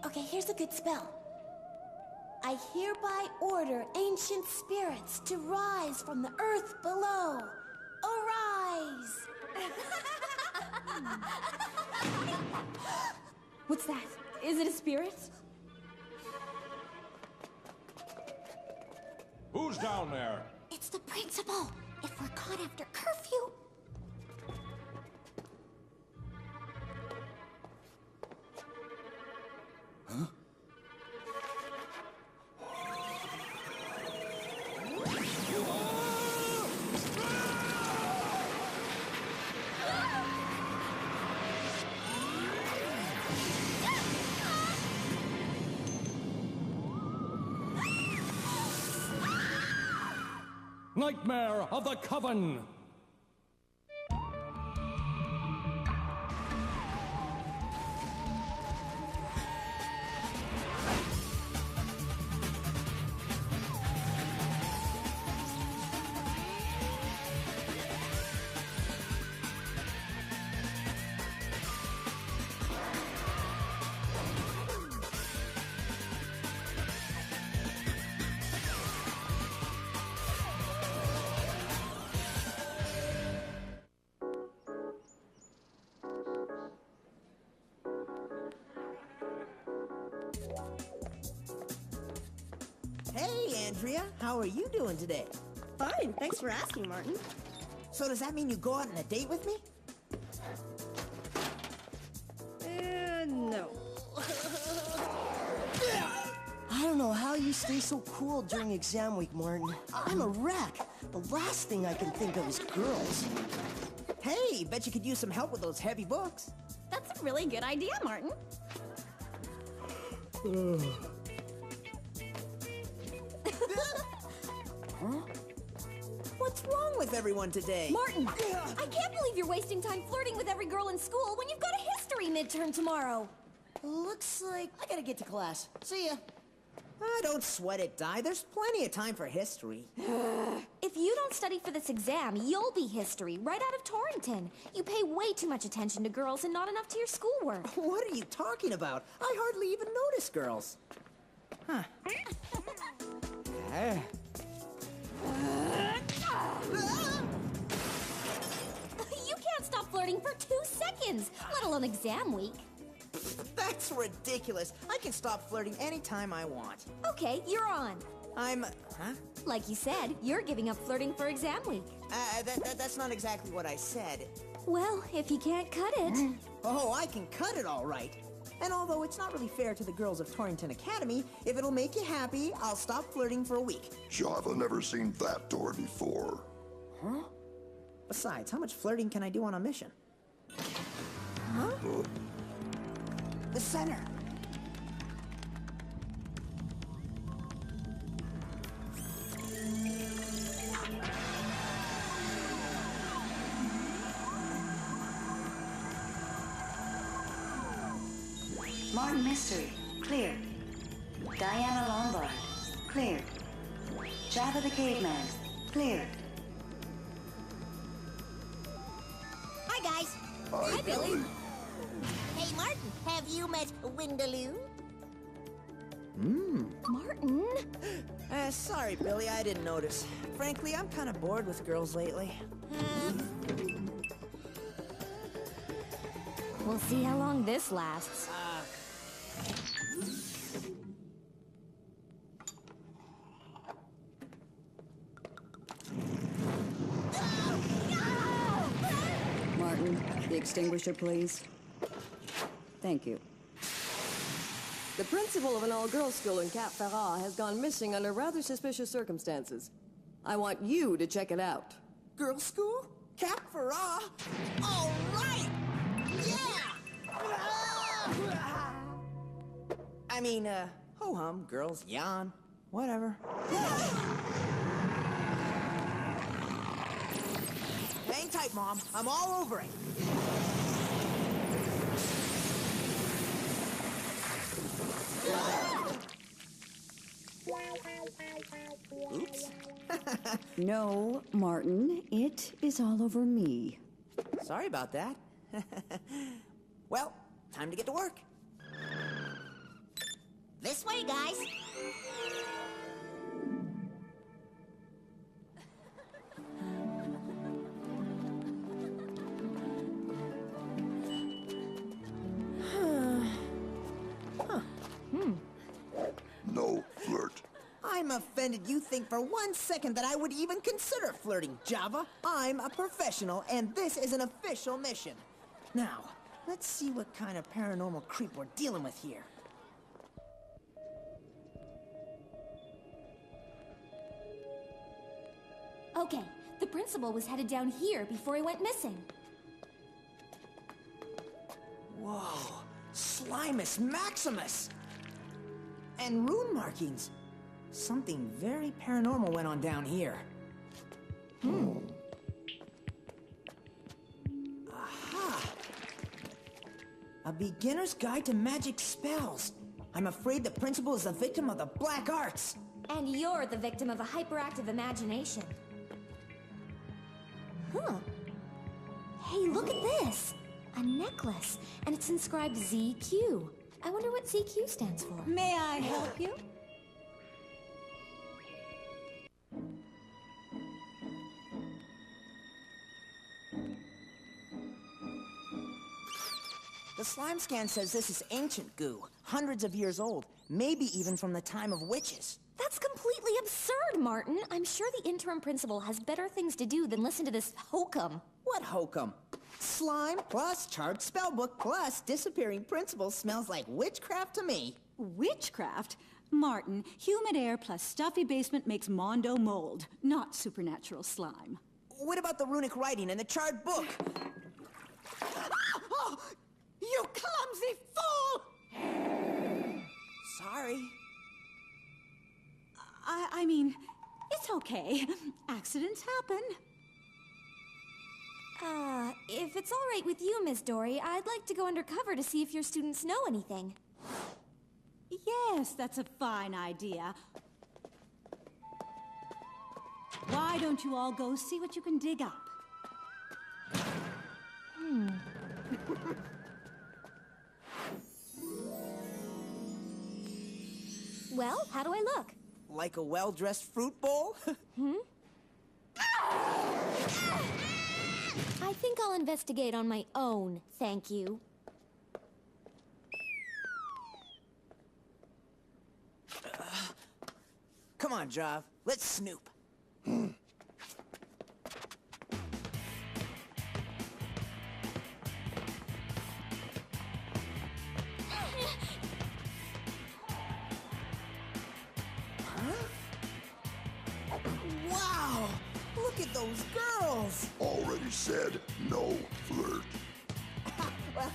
Okay, here's a good spell. I hereby order ancient spirits to rise from the earth below. Arise! What's that? Is it a spirit? Who's down there? It's the principal. If we're caught after curfew... Huh? Nightmare of the Coven! Hey, Andrea. How are you doing today? Fine, thanks for asking, Martin. So does that mean you go out on a date with me? No. I don't know how you stay so cool during exam week, Martin. I'm a wreck. The last thing I can think of is girls. Hey, bet you could use some help with those heavy books. That's a really good idea, Martin. Huh? What's wrong with everyone today? Martin! I can't believe you're wasting time flirting with every girl in school when you've got a history midterm tomorrow. Looks like I gotta get to class. See ya. Don't sweat it, Di. There's plenty of time for history. If you don't study for this exam, you'll be history right out of Torrington. You pay way too much attention to girls and not enough to your schoolwork. What are you talking about? I hardly even notice girls. Huh. You can't stop flirting for 2 seconds, let alone exam week. That's ridiculous. I can stop flirting anytime I want. Okay, you're on. Huh? Like you said, you're giving up flirting for exam week. That's not exactly what I said. Well, if you can't cut it... Oh, I can cut it all right. And although it's not really fair to the girls of Torrington Academy, if it'll make you happy, I'll stop flirting for a week. Java never seen that door before. Huh? Besides, how much flirting can I do on a mission? Huh? The center. Martin Mystery, cleared. Diana Lombard, cleared. Java the Caveman, cleared. Hi, guys. Hi, Billy. Hey, Martin, have you met Windaloo? Martin? Sorry, Billy, I didn't notice. Frankly, I'm kind of bored with girls lately. We'll see how long this lasts. Martin, the extinguisher, please. Thank you. The principal of an all-girls school in Cap Ferrat has gone missing under rather suspicious circumstances. I want you to check it out. Girls' school? Cap Ferrat? All right! Yeah! I mean, ho-hum, girls, yawn, whatever. Hang tight, Mom. I'm all over it. Oops. No, Martin, it is all over me. Sorry about that. Well, time to get to work. This way, guys. No flirt. I'm offended you think for 1 second that I would even consider flirting, Java. I'm a professional, and this is an official mission. Now, let's see what kind of paranormal creep we're dealing with here. Okay, the principal was headed down here before he went missing. Whoa, Slimus Maximus! And rune markings. Something very paranormal went on down here. Aha! A beginner's guide to magic spells. I'm afraid the principal is the victim of the black arts. And you're the victim of a hyperactive imagination. Huh. Hey, look at this! A necklace, and it's inscribed ZQ. I wonder what ZQ stands for. May I help you? The slime scan says this is ancient goo, hundreds of years old, maybe even from the time of witches. That's completely absurd, Martin. I'm sure the interim principal has better things to do than listen to this hokum. What hokum? Slime plus charred spellbook plus disappearing principal smells like witchcraft to me. Witchcraft? Martin, humid air plus stuffy basement makes Mondo mold, not supernatural slime. What about the runic writing and the charred book? Oh, you clumsy fool! Sorry. I mean, it's okay. Accidents happen. If it's all right with you, Miss Dory, I'd like to go undercover to see if your students know anything. Yes, that's a fine idea. Why don't you all go see what you can dig up? Well, how do I look? Like a well-dressed fruit bowl? I think I'll investigate on my own, thank you. Come on, Jav. Let's snoop. Wow! Look at those girls! Already said no flirt. Well,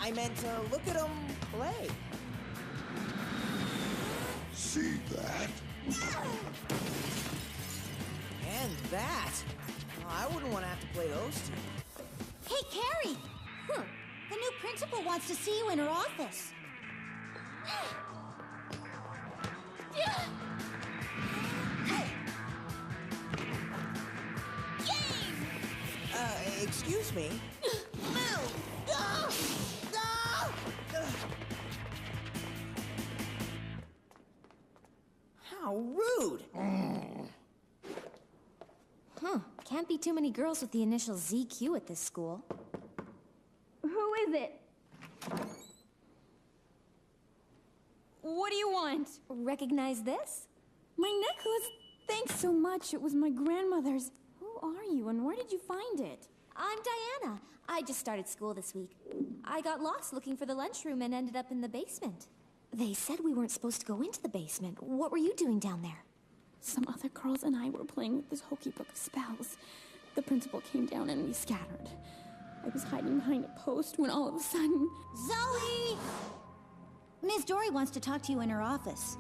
I meant to look at them play. See that? And that. I wouldn't want to have to play those two. Hey, Carrie! The new principal wants to see you in her office. Excuse me? How rude! Can't be too many girls with the initial ZQ at this school. Who is it? What do you want? Recognize this? My necklace? Thanks so much. It was my grandmother's. Who are you and where did you find it? I'm Diana. I just started school this week. I got lost looking for the lunchroom and ended up in the basement. They said we weren't supposed to go into the basement. What were you doing down there? Some other girls and I were playing with this hokey book of spells. The principal came down and we scattered. I was hiding behind a post when all of a sudden... Zoe! Miss Dory wants to talk to you in her office.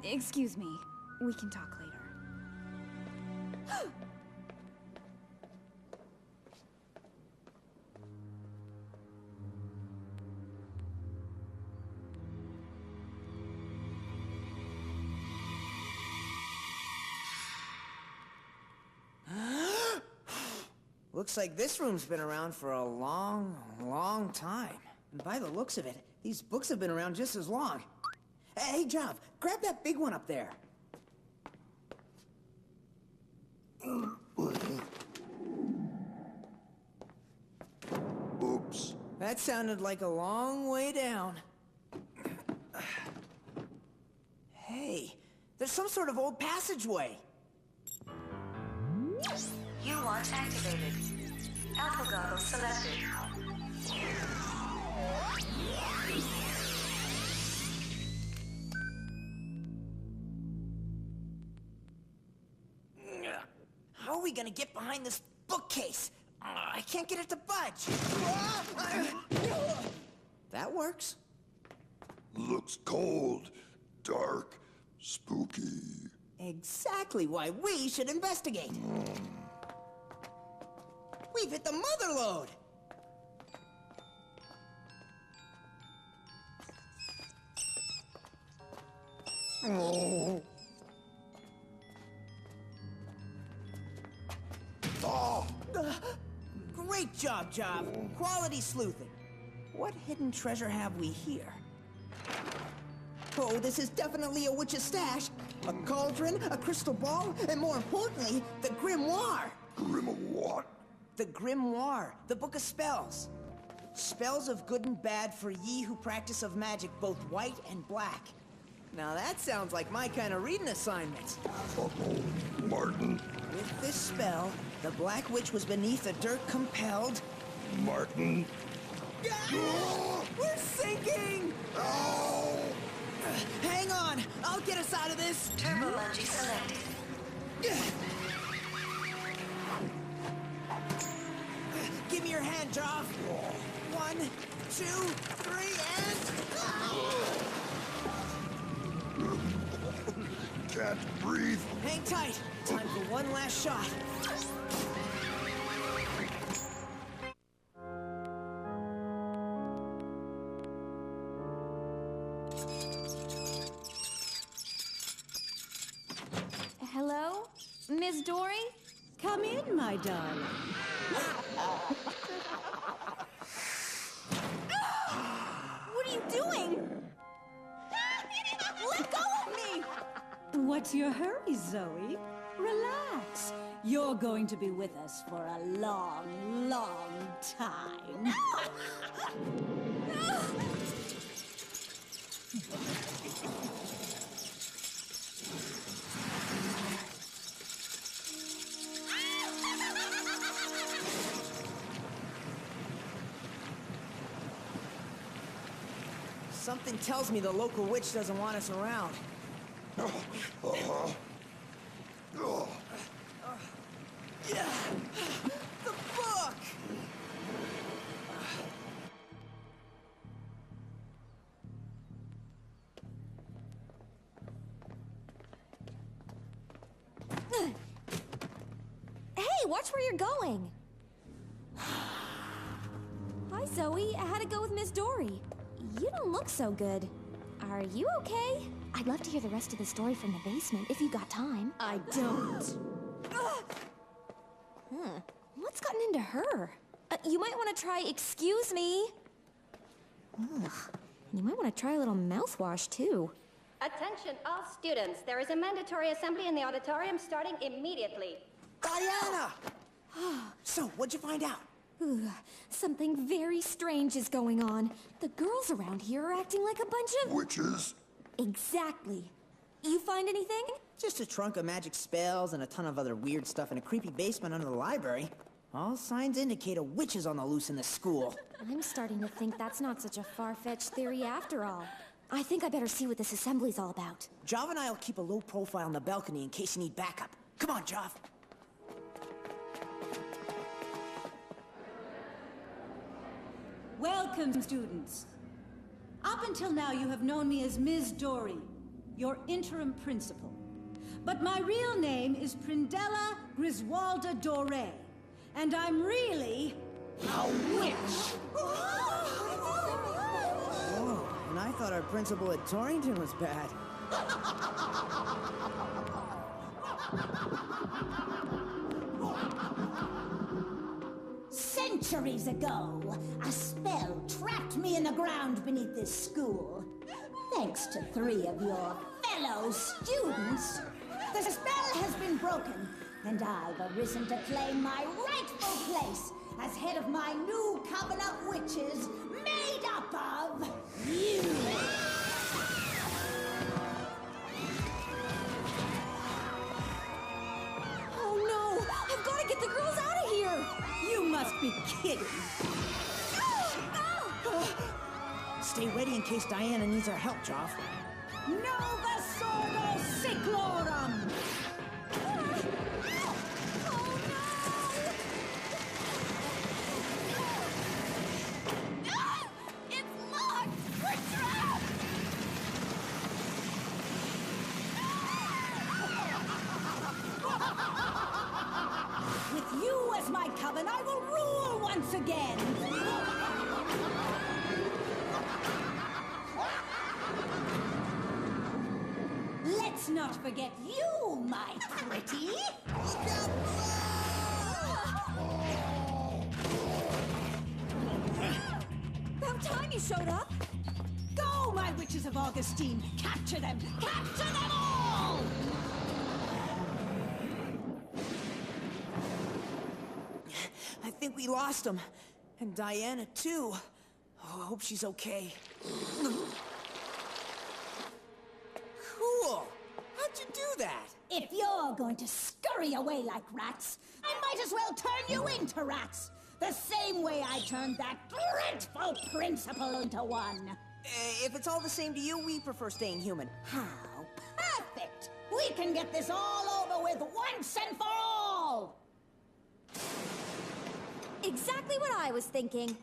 Excuse me. We can talk later. Looks like this room's been around for a long, long time. And by the looks of it, these books have been around just as long. Hey, Jav, grab that big one up there. Oops. That sounded like a long way down. Hey, there's some sort of old passageway. U-Watch activated. Alpha goggles selected. How are we gonna get behind this bookcase? I can't get it to budge. That works. Looks cold, dark, spooky. Exactly why we should investigate. We've hit the mother lode. Oh. Oh. Great job, Job. Quality sleuthing. What hidden treasure have we here? Oh, this is definitely a witch's stash. A cauldron, a crystal ball, and more importantly, the grimoire. What? The grimoire, the book of spells. Spells of good and bad for ye who practice of magic, both white and black. Now that sounds like my kind of reading assignment. Uh-oh, Martin. With this spell, the Black Witch was beneath the dirt compelled. Martin. Ah! We're sinking! Oh! Hang on, I'll get us out of this. Turbo bungee selected. Give me your hand, Joff. 1, 2, 3, and... Can't breathe. Hang tight. Time for one last shot. Hello? Miss Dory? Come in, my darling. What are you doing? Let go of me! What's your hurry, Zoe? Relax. You're going to be with us for a long, long time. Something tells me the local witch doesn't want us around. Yeah. The book! Hey, watch where you're going. Hi, Zoe. How'd it go with Miss Dory? You don't look so good. Are you okay? I'd love to hear the rest of the story from the basement if you got time. I don't. What's gotten into her? You might want to try excuse me. Ugh. You might want to try a little mouthwash, too. Attention all students. There is a mandatory assembly in the auditorium starting immediately. Diana! So, what'd you find out? Something very strange is going on. The girls around here are acting like a bunch of... Witches? Exactly. You find anything? Just a trunk of magic spells and a ton of other weird stuff in a creepy basement under the library. All signs indicate a witch is on the loose in this school. I'm starting to think that's not such a far-fetched theory after all. I think I better see what this assembly's all about. Jav and I'll keep a low profile on the balcony in case you need backup. Come on, Jav. Welcome, students. Up until now, you have known me as Ms. Dory, your interim principal. But my real name is Prindella Griswalda Doré, and I'm really a witch. Whoa, and I thought our principal at Torrington was bad. Centuries ago, a spell trapped me in the ground beneath this school. Thanks to 3 of your fellow students, the spell has been broken, and I've arisen to claim my rightful place as head of my new coven of witches, made up of you. Oh no! I've got to get the girls out of here! You must be kidding. Stay ready in case Diana needs our help, Joff. Nova Sordo Cyclorum! With you as my coven, I will rule once again! Let's not forget you, my pretty! Look out About time you showed up! Go, my witches of Augustine! Capture them! Capture them all! I think we lost him. And Diana, too. Oh, I hope she's okay. Cool! How'd you do that? If you're going to scurry away like rats, I might as well turn you into rats! The same way I turned that dreadful principal into one! If it's all the same to you, we prefer staying human. How perfect! We can get this all over with once and for all! Exactly what I was thinking.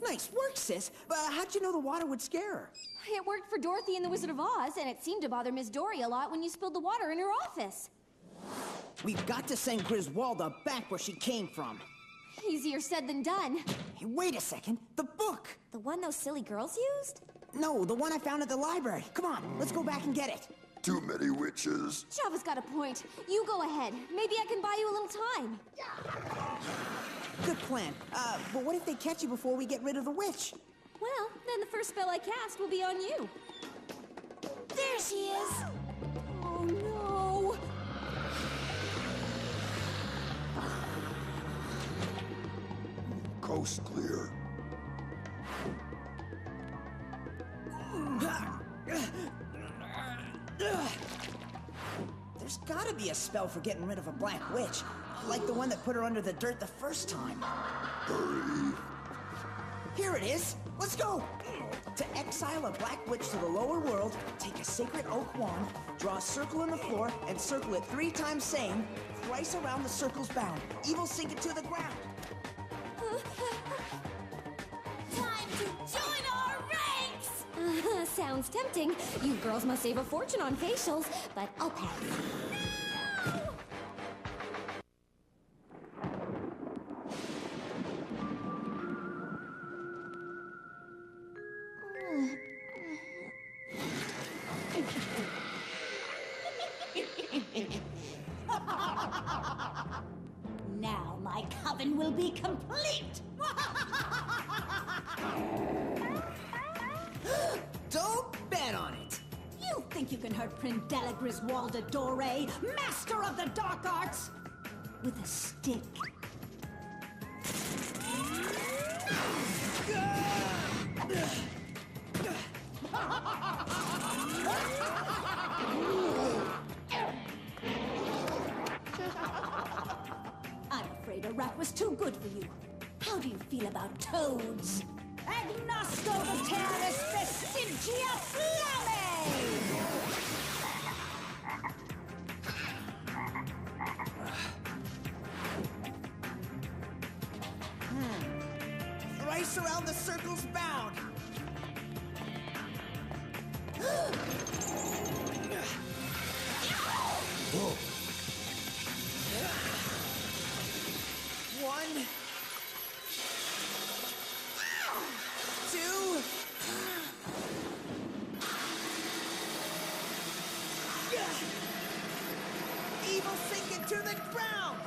Nice work, sis. But how'd you know the water would scare her? It worked for Dorothy in The Wizard of Oz, and it seemed to bother Miss Dory a lot when you spilled the water in her office. We've got to send Griswolda back where she came from. Easier said than done. Hey, wait a second. The book! The one those silly girls used? No, the one I found at the library. Come on, let's go back and get it. Too many witches. Java's got a point. You go ahead. Maybe I can buy you a little time. Good plan. But what if they catch you before we get rid of the witch? Well, then the first spell I cast will be on you. There she is! Oh no! Coast clear. There's gotta be a spell for getting rid of a black witch. Like the one that put her under the dirt the first time. Hurry. Here it is. Let's go. To exile a black witch to the lower world, take a sacred oak wand, draw a circle in the floor, and circle it 3 times, saying, thrice around the circle's bound. Evil sink it to the ground. Time to join our ranks! Sounds tempting. You girls must save a fortune on facials, but I'll pass. Now my coven will be complete! Don't bet on it. You think you can hurt Prindella Griswolda Dore, master of the dark arts? With a stick. I'm afraid a rat was too good for you. How do you feel about toads? Agnosto Veteris Vestigia Flamme! Thrice around the circle's bound. Whoa. 1, 2. evil sink into the ground!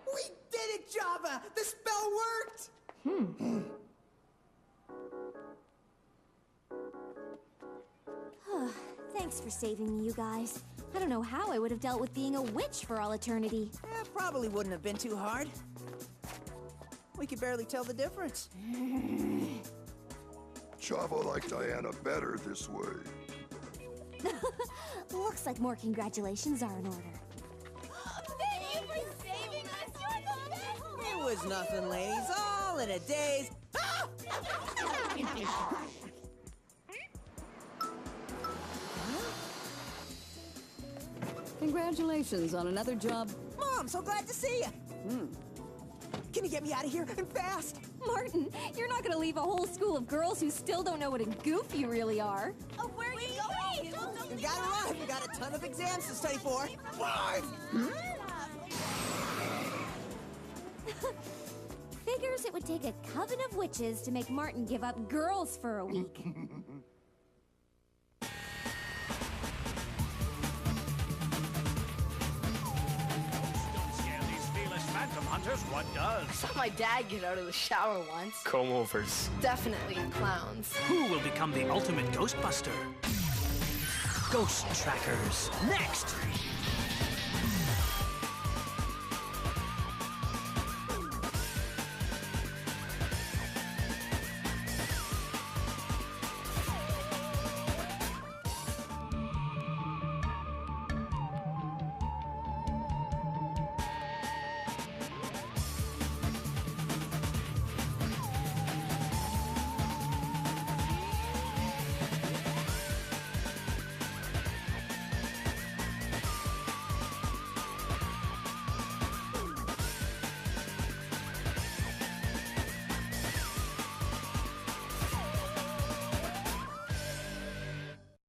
We did it, Java! The spell worked! Thanks for saving me, you guys. I don't know how I would have dealt with being a witch for all eternity. Probably wouldn't have been too hard. We could barely tell the difference. Java liked Diana better this way. Looks like more congratulations are in order. Thank you for saving us! You're the best! It was nothing, ladies. All in a daze. Ah! Congratulations on another job. Mom, so glad to see you. Can you get me out of here and fast? Martin, you're not gonna leave a whole school of girls who still don't know what a goof you really are. Oh, where are you going? You gotta run. We got a ton of exams to study for. Figures it would take a coven of witches to make Martin give up girls for a week. Phantom hunters, what does? I saw my dad get out of the shower once. Comb-overs. Definitely clowns. Who will become the ultimate Ghostbuster? Ghost Trackers. Next!